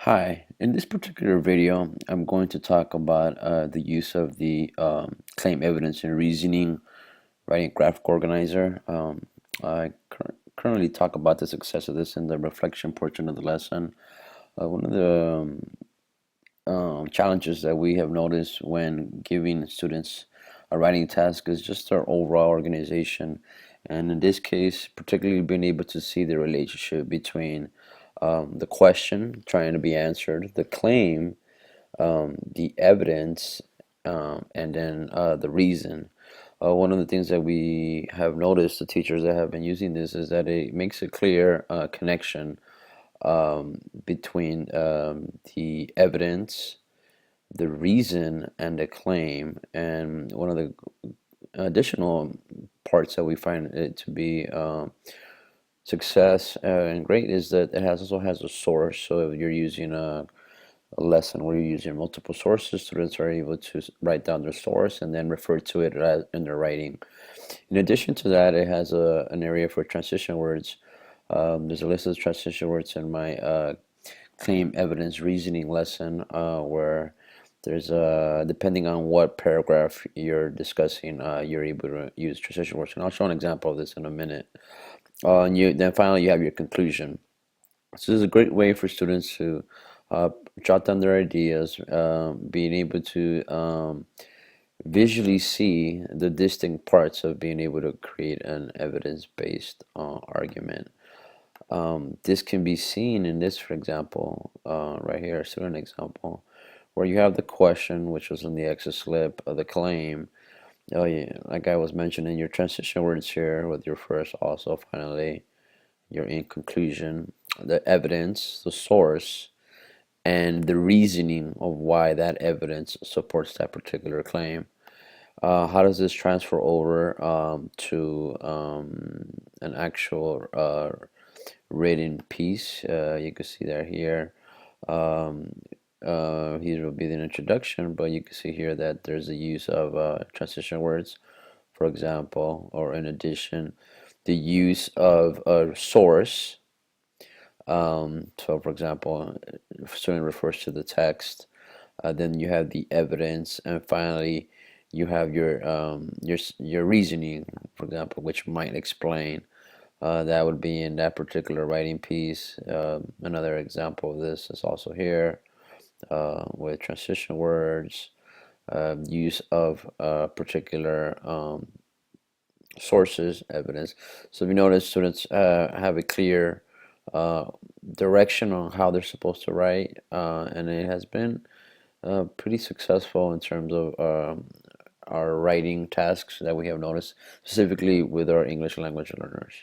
Hi, in this particular video, I'm going to talk about the use of the claim evidence and reasoning writing graphic organizer. I currently talk about the success of this in the reflection portion of the lesson. One of the challenges that we have noticed when giving students a writing task is just their overall organization. And in this case, particularly being able to see the relationship between the question trying to be answered, the claim, the evidence, and then the reason. One of the things that we have noticed, the teachers that have been using this, is that it makes a clear connection between the evidence, the reason, and the claim. And one of the additional parts that we find it to be success and great is that it has also has a source. So if you're using a lesson where you're using multiple sources, students are able to write down their source and then refer to it in their writing. In addition to that, it has an area for transition words. There's a list of transition words in my claim evidence reasoning lesson where there's depending on what paragraph you're discussing, you're able to use transition words. And I'll show an example of this in a minute. And then finally you have your conclusion. So this is a great way for students to uh, jot down their ideas, being able to visually see the distinct parts of being able to create an evidence-based argument. This can be seen in this, for example, right here, a student example, where you have the question, which was in the exit slip of the claim. Oh yeah, like I was mentioning, your transition words here with your first, also, finally, your in conclusion, the evidence, the source, and the reasoning of why that evidence supports that particular claim. How does this transfer over to an actual written piece? You can see that here. Um, Here will be the introduction, but you can see here that there's a use of transition words, for example, or in addition, the use of a source. So, for example, if student refers to the text, then you have the evidence, and finally, you have your reasoning, for example, which might explain. That would be in that particular writing piece. Another example of this is also here with transition words, use of particular sources, evidence. So we notice students have a clear uh, direction on how they're supposed to write, and it has been pretty successful in terms of our writing tasks that we have noticed, specifically with our English language learners.